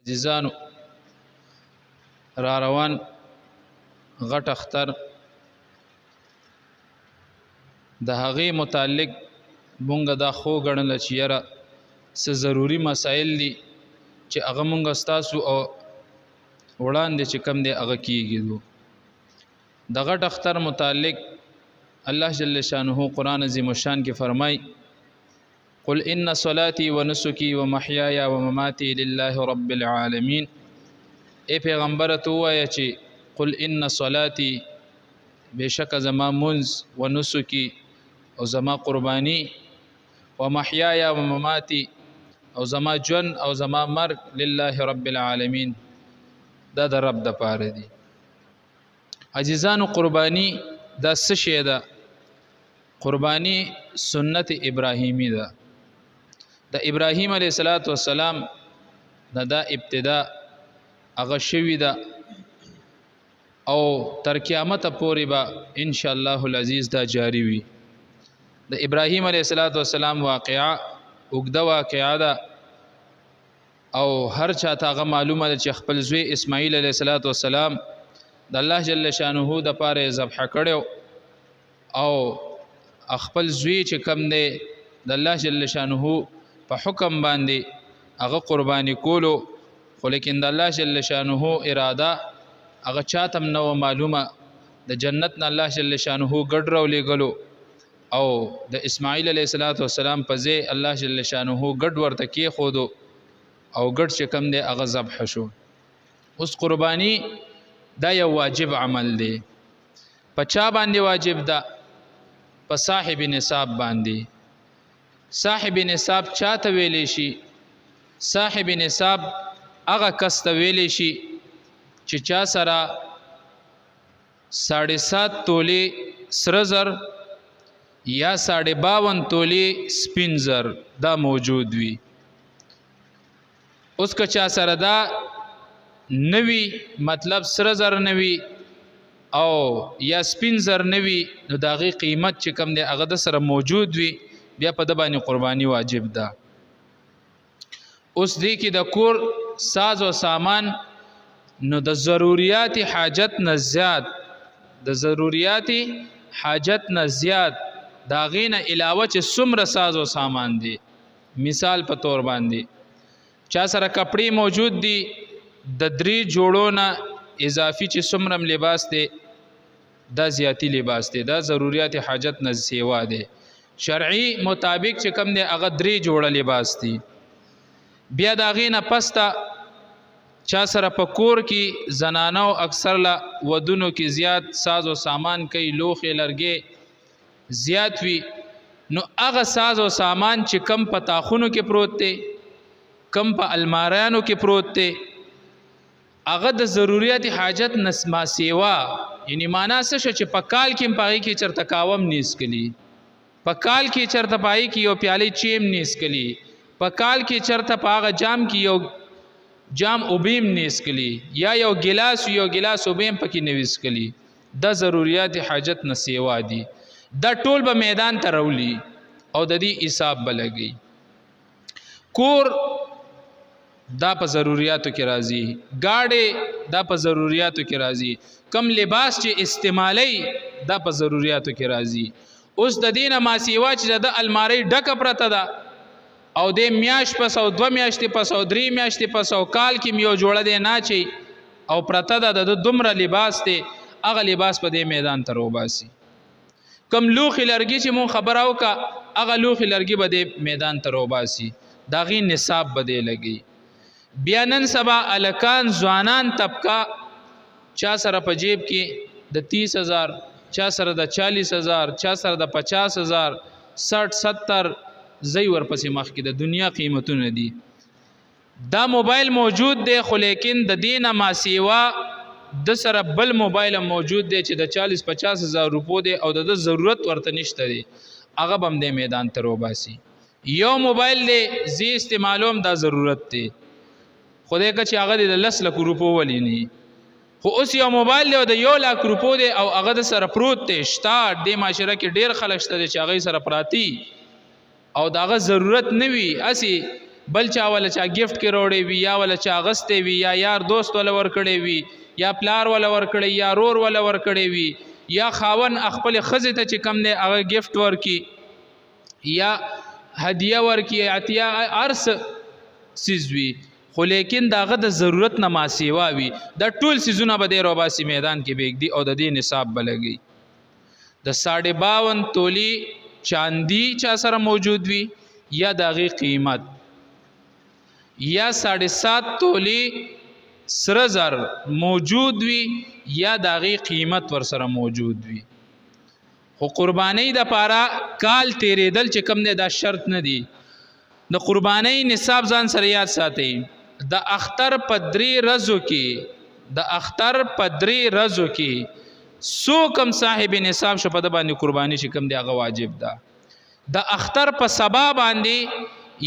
عزیزانو را روان غټ اختر د هغې متعلق مونږ دا خو ګڼل چې یاره څه ضروري مسایل دي چې هغه مونږ ستاسو او وړاندې چې کم دی هغه کیږي. د غټ اختر متعلق الله جل شانه قرآن عظیم الشان کې فرمای قل ان صلاتي ونسكي ومحياي ومماتي لله رب العالمين. اے پیغمبر تو وایه چې قل ان صلاتي بشک زما منز ونسكي او زما قربانی ومحياي ومماتي او زما جن او زما مرگ لله رب العالمين دا د رب د پاره دي. عزیزانو قربانی دا څه شی ده؟ قربانی سنت ابراهیمی ده. د ابراهیم علیه السلام دا ابتدا هغه شوی ده او تر قیامت پورې به ان شاء الله العزیز دا جاری وي. د ابراهیم علیه السلام واقعا اوږده واقعا ده او هر چاته هغه معلومه ده چې خپل زوی اسماعیل علیه السلام د الله جل شانه د پاره ذبح کړو او خپل زوی چې کم دی د الله جل شانه په حکم باندې هغه قربانی کولو، خو لیکن د الله جل شانه اراده هغه چاته نو معلومه. د جنت نه الله جل شانه ګډ راولېږلو او د اسماعیل علیه السلام په ځای الله جل شانه ګډ ورته کېښودو او ګډ چې کم دی هغه ذبح شو. اوس قربانی دا یو واجب عمل دی. په چا باندې واجب ده؟ په صاحب نصاب باندې. صاحب نصاب چاته ویلی شي؟ صاحب نصاب هغه کس ته ویلی شي چې چا سره 7.5 تولې سره زر یا 52 تولې سپین زر دا موجود وي. اوس که چا سره دا نوی مطلب سره زر نوی او یا سپین زر نوی نو دا غي قیمت چې کم دی هغه د سره موجود وي، بیا په د باندې قربانی واجب ده. اوس دی کې د کور ساز او سامان نو د ضرورت حاجت نه زیات دا غینه علاوه چې څومره ساز او سامان دي، مثال په تور باندې چا سره کپڑے موجود دي د 3 جوړو نه اضافي چې څومره لباس دی دا زیاتی لباس دی، دا ضرورت حاجت نه سیوا دی. شرعي مطابق چې کم دی هغه 3 جوړه لباس دی. بیا دا غینه پسته چا سره په کور کې زنانو اکثر لا ودونو کې زیات ساز او سامان کوي، لوخې لرګې زیات وي، نو هغه ساز او سامان چې کم په تاخونو کې پروت دی، کم په الماریانو کې پروت دی، هغه د ضرورت حاجت نسما سیوا. یعنی معنا څه چې په کال کې پای کې چرته کاوم نیس کلی، په کال کې چرته پای کې یو پیاله چیم نیس کلی، په کال کې چرته پاغه جام کې یو جام اوبیم نیس کلی یا یو ګلاس اوبیم پکې نویس کلی، د ضرورت حاجت نسیوا دي. دا ټول به میدان ته راولي او د دې حساب بلګي. کور دا په ضرورتو کې راځي، گاډي دا په ضرورتو کې راځي، کم لباس چې استعمالي دا په ضرورتو کې راځي. اوس د دینه ما سیوا چې د الماری ډکه پرته ده او د میاش پس او 2 میاشتې پس او 3 میاشتې پس او کال کې میو جوړه دی نه چي او پرته ده د دومره لباس دی، هغه لباس په دې میدان ته روباسي. کم لوخي لرګي چې مون خبر او کا هغه لوخي لرګي به دې میدان ته روباسي، دا غي نصاب به دې لګي. بیا نن سبا الکان ځوانان طبقه چا سره په جیب کې د 30,000 چا سره د 40,000 چا سره د 50,000 60-70 زی ورپسې مخ کې د دنیا قیمتونه دي. دا موبایل موجود دی خو لیکن د دینه ما سیوا د سره بل موبایل موجود دی چې د 40-50,000 روپو دی او د ضرورت ورته نشته دی، هغه بم د میدان ته روباسي. یو موبایل دی زی استعمالوم دا ضرورت دی، خدای که چې هغه د 10 لک روپو ولینی، خو اوس یو موبایل دی او د 1 لک روپو دی او هغه د سره پروت دی. شته د معاشره کې ډیر خلک شته چې هغه سره پراتی او داغه ضرورت نه وي، اسی بل چا ولا چا ګفت کې روړې وي یا ولا چا غستې وي یا یار دوست ولا ورکړې وي یا پلار ولا ورکړې یا رور ولا ورکړې وي یا خاون خپل ښځې ته چې کم دی هغه ګفت ورکي یا هدیه ورکي عطیه ارس سیز وي خو لیکن داغه د ضرورت نه ما سیوا وي دا ټول سیزونه به دی روباسي میدان کې بیګدي او د دې نصاب بلګي د 52 تولی چاندی چا سره موجود وي یا داغه قیمت یا 7.5 تولی سره زر موجود وي یا داغه قیمت ور سره موجود وي خو قربانی د پاره کال تیرېدل چې کم نه دا شرط نه دی د قربانی نصاب ځان سره یاد ساتي د اختر پدری رزو کې سو کم صاحب نصاب شو په د باندې قربانی چې کم دی هغه واجب ده د اختر په سبا باندې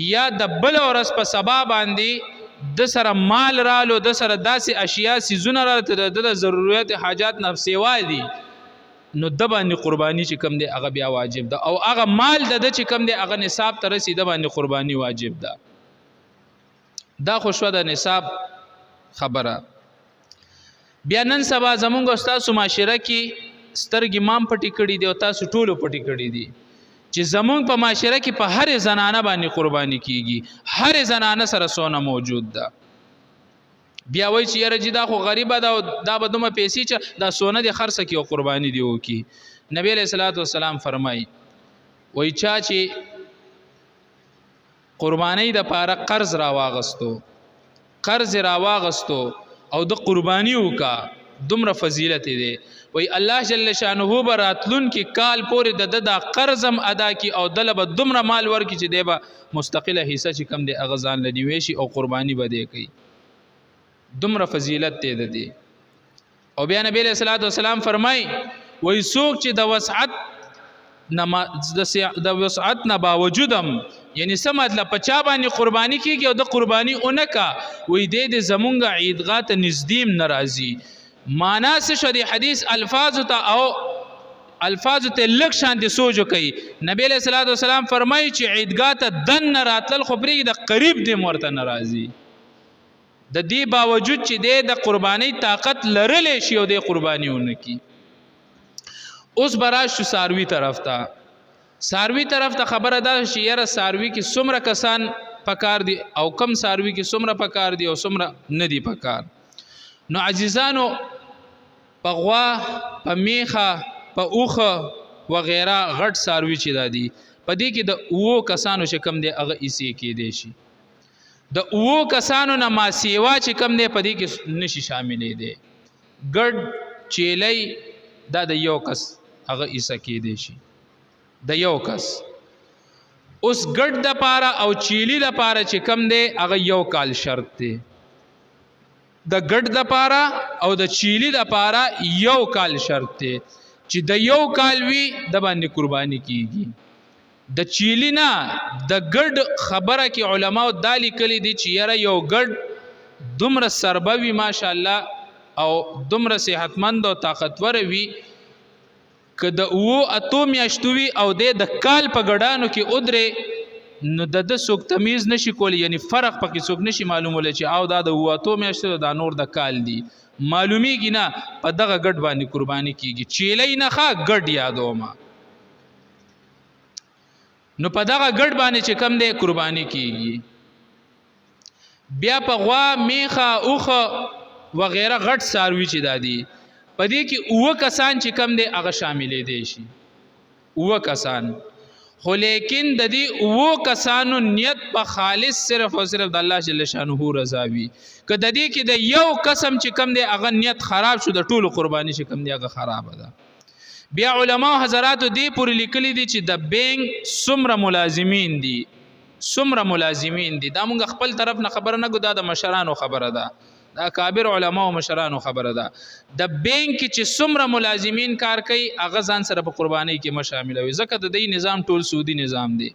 یا د بل ورځ په سبا باندې د سره مال رالو د سره داسې اشیاء سيزونه راته د ضرورت حاجات نه سیوا دي نو د باندې قربانی چې کم دی هغه بیا واجب ده او هغه مال د چې کم دی هغه نصاب ته رسید باندې قربانی واجب ده دا خوشو د نصاب خبره بیا نن سبا زمونږ استاد معاشره کې سترګې مام پټی کړي دی او تاسو ټولو پټی کړي دي چې زمونږ په معاشره کې په هر زنانه باندې قربانی کیږي هر زنانه سره سونه موجود ده بیا وای چې یاره جدا خو غریبه ده او دا به دومره پیسې چې دا سونه د خرڅ کی او قربانی دی وکي نبی علیہ الصلوۃ والسلام فرمای وای چا چې قربانی د پاره قرض راواغستو او د قربانی وکا دومره فضیلت دی وای الله جل شانه براتلون کې کال پورې د قرضم ادا کی او دلب دومره مال ورکی چې دی به مستقله حصہ چې کم دی اغزان لدی ویشي او قربانی به دی کوي دومره فضیلت دی او بیا نبی علیہ الصلوۃ والسلام فرمای وای څوک چې د وسعت نه باوجودم یعنی څه مطلب په چا باندې قربانی کیږي او د قربانی اونکا وای د زمونږ عیدګاه ته نزدیم ناراضي معنا څه شو دی حدیث الفاظ ته لک شان دي سوچو کوي نبی علیہ الصلوۃ والسلام فرمایي چې عیدګاه ته دن راتل خبري د قریب دی مرته ناراضي د دې باوجود چې د قربانی طاقت لرلې شي او د قربانیونه کی اوس براش ساروی طرف ته خبره ده چې یاره ساروی کې څومره کسان پکار دي او کم ساروی کې څومره پکار دي او څومره نه دي پکار نو عزیزانو په غوا په میخه په اوخه وغیرہ غټ ساروی چې دادي په دې کې د اوو کسانو چې کم دي هغه ایسي کې دي شي د اوو کسانو نه ما سیوا چې کم دي په دې کې نشي شاملې دي ګډ چیلې دا د یو کس هغه ایسه کې دي شي د یو کس اوس ګډ د پاره او چیلی د پاره چې کم دی هغه یو کال شرط دی د ګډ د پاره او د چیلی د پاره یو کال شرط دی چې د یو کال وی د باندې قربانی کیږي د چیلی نه د ګډ خبره کې علماو دالی کلی دي چې یاره یو ګډ دومره سربوي ماشاءالله او دومره صحتمند او طاقتور وي که د او اتو میاشتوي او د کال په ګډانو کې ادره نو د سوک تمیز نشي کولی یعنی فرق پکې سوک نشي معلومول چې او دا د او اتو میاشتو د نور د کال دی معلومیږي نه په دغه ګډ باندې قرباني کیږي چیلې نه ښه ګډ یادوما نو په دغه ګډ باندې چې کم دی قرباني کیږي بیا په غوا میخه اوخه وغیرہ غټ ساروي چې دادي پدې کې اوه کسان چې کم دی هغه شاملې دي شي اوه کسان خو لیکن د دې اوه کسانو نیت په خالص صرف او صرف د الله جل شانه رضا وي که د دې کې د یو قسم چې کم دی هغه نیت خراب شو د ټولو قرباني چې کم دی هغه خراب ده بیا علما او حضرات دې پورې لیکلي دي چې د بینک څومره ملازمین دي دا موږ خپل طرف نه خبره نه ګو دا د مشرانو خبره ده دا کابر علما او مشرانو خبره ده د بینک چې څومره ملازمین کار کوي هغه ځان سره په قرباني کې مشاملوي ځکه د دې نظام ټول سودی نظام دی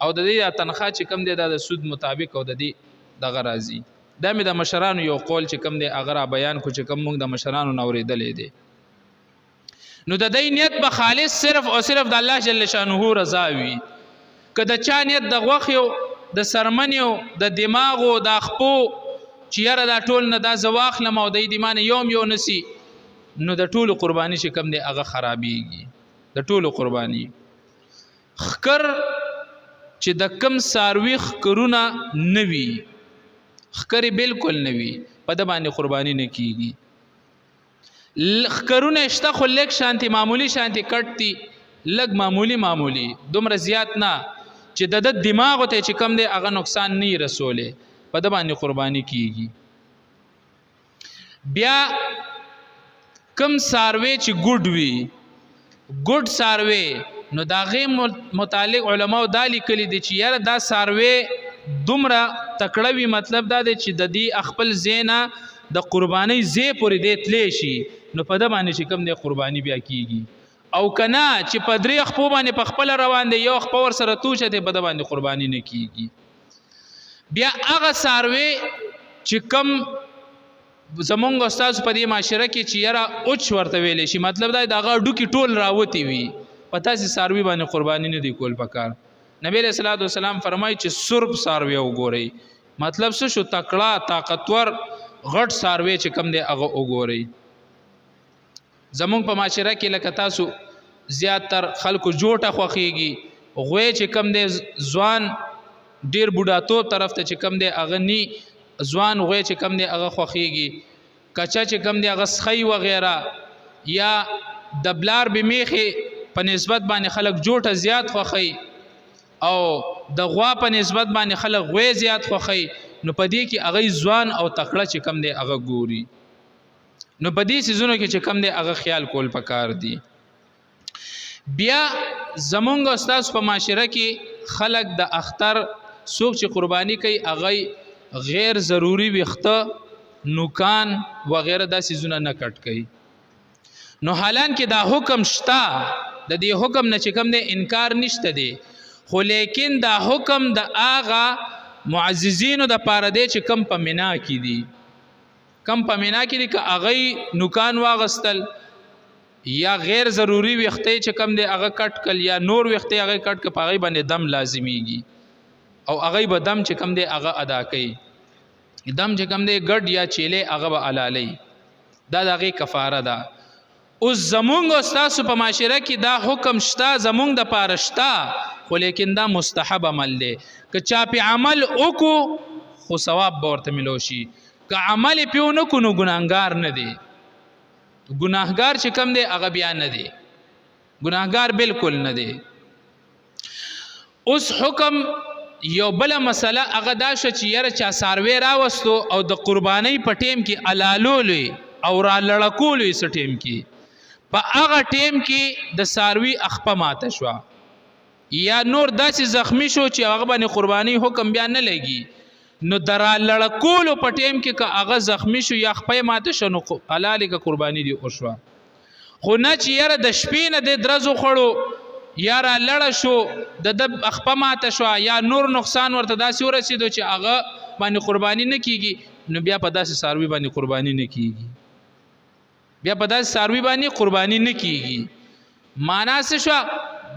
او د دې تنخواه چې کم دی د سود مطابق او د دې دغه راځي دا مې د مشرانو یو قول چې کم دی هغه بیان کو چې کم موږ د مشرانو نوریدلې دي نو د دې نیت به خالص صرف او صرف د الله جل شانه رضا وي که د چا نیت د غوخ یو د سرمنیو د دماغو د خپو چې یاره دا ټول نه دا زه واخلم او د دې مانه یو نسی نو د ټولو قرباني چې کم دی هغه خرابېږي د ټولو قرباني خکر چې د کم ساروي خکرونه نه وي خکرې بالکل نه وي په د باندې قرباني نه کیږي خکرونه شته خو لږ شانتي معمولی شانتي کټ دي لږ معمولی دومره زیات نه چې د دماغ ته چې کم دی هغه نقصان نه رسوله په د باندې قرباني کیږي بیا کم ساروي چې ګډ وي ګډ ساروي نو دا غي متعلق علماء دا لیکلي دي چې یاره دا ساروي دومره تکړه وي مطلب دا دی چې د دې خپل زینا د قرباني زی پورې دی تلی شي نو په د باندې چې کم دی قرباني بیا کیږي او کنا چې په درې خپو باندې په خپل روان دی یو خپو ور سره توچه دی په د باندې قرباني نه کیږي بیا هغه ساروي چې کم زمونږ استاد په دې معاشره کې چې یاره اوچ ورته ویلې شي مطلب دا دغه ډوکی ټول راوتی وي پتا سي ساروي باندې قرباني نه دی کول پکار نبی صلی الله علیه وسلم فرمایي چې سرب ساروي وګورئ مطلب څه شو تکړه طاقتور غټ ساروي چې کم دی هغه وګورئ زمونږ په معاشره کې لکه تاسو زیاتر خلکو جوټه خوخیږي غوی چې کم دی ځوان ډیر بوډاتوب طرف ته چې کم دی هغه نی ځوان غوی چې کم دی هغه خوخیږي کچا چې کم دی هغه سخی وغیرہ یا د بلار بمیخي په نسبت باندې خلک جوټه زیات خوخی او د غوا په نسبت باندې خلک غوی زیات خوخی نو پدې کې هغه ځوان او تکړه چې کم دی هغه ګوري نو پدې سيزونو کې چې کم دی هغه خیال کول پکار دی بیا زمونږ استاد په معاشره کې خلک د اختر څوک چې قرباني کوي هغه غیر ضروری وخته نوکان وغیرہ دا سيزونه نه کټ کوي نو حالان کې دا حکم شتا د دې حکم نه چې کم دی انکار نشته دی خو لیکن دا حکم د آغا معززینو د پاره دی چې کم په مینا کې دي کم په مینا کې دي که هغه نوکان واغستل یا غیر ضروری وخته چې کم دی هغه کټ کل یا نور وخته هغه کټ ک په هغه باندې دم لازمیږي او هغه به دم چې کم دی هغه ادا کوي دم چې کم دی ګډ یا چيله هغه به علالي دا دغه کفاره ده اوس زمونږ استاد په معاشره کې دا حکم شتا زمونږ د پاره شتا خو لیکن دا مستحب عمل دی که چا په عمل وکړو خو ثواب به ورته ملو شي که عمل پیو نه کو نو ګناهګار نه دی ګناهګار چې کم دی هغه بیا نه دی ګناهګار بالکل نه دی اوس حکم یو بل مسله هغه دا چې یره چا ساروي راوستو او د قرباني په ټیم کې علالولې او را لړکولې س ټیم کې په هغه ټیم کې د ساروي اخپه ماته شو یا نور داسې زخمی شو چې هغه باندې قرباني حکم بیا نه لګي نو درا لړکولو په ټیم کې که هغه زخمی شو یا خپې ماته شو نو حلاله که قرباني دی او شو خو نه چې یاره د شپې نه د درزو خړو یاره لړ شو د خپې ماته شو یا نور نقصان ورته داسې ورسېدو چې هغه باندې قرباني نه کیږي نو بیا په داسې ساروي باندې قرباني نه کیږي بیا په داسې ساروي باندې قرباني نه کیږي معنا څه شو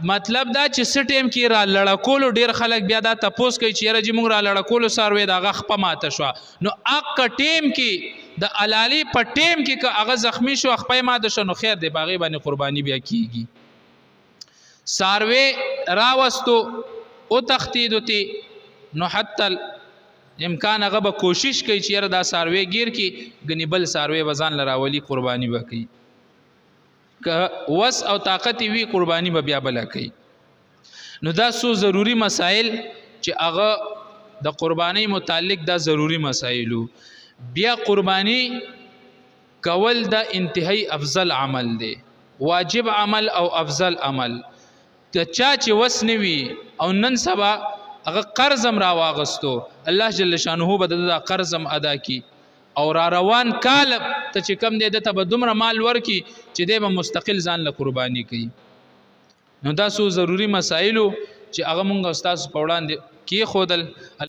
مطلب دا چې سټیم کې را لړکولو ډیر خلک بیا دا تپوس کوي چې رجی مونږ را لړکولو ساروي دا غخ په ماته شو نو اق ټیم کې د علالي په ټیم کې که هغه زخمی شو خپې ماته شو نو خیر دی باغې باندې قرباني بیا کیږي ساروي راوستو او تختیدوتی نو حتی امکان هغه به کوشش کوي چې یاره دا ساروي گیر کې غنی بل ساروي وزن لراولي قرباني وکړي که وس او طاقت وی قرباني به بیا بل کوي نو دا سو ضروری مسائل چې هغه د قرباني متعلق دا ضروری مسائلو بیا قرباني کول دا انتهایی افضل عمل دی واجب عمل او افضل عمل که چا چې وس نوي او نن سبا هغه قرضم را واغستو الله جل شانه به د قرضم ادا کی او را روان کال ته چې کم دی د ته به دومره مال ورکی چې دی به مستقل ځان له قرباني کوي نو دا سو ضروری مسائلو چې هغه مونږ استاد په وړاندې کې خودل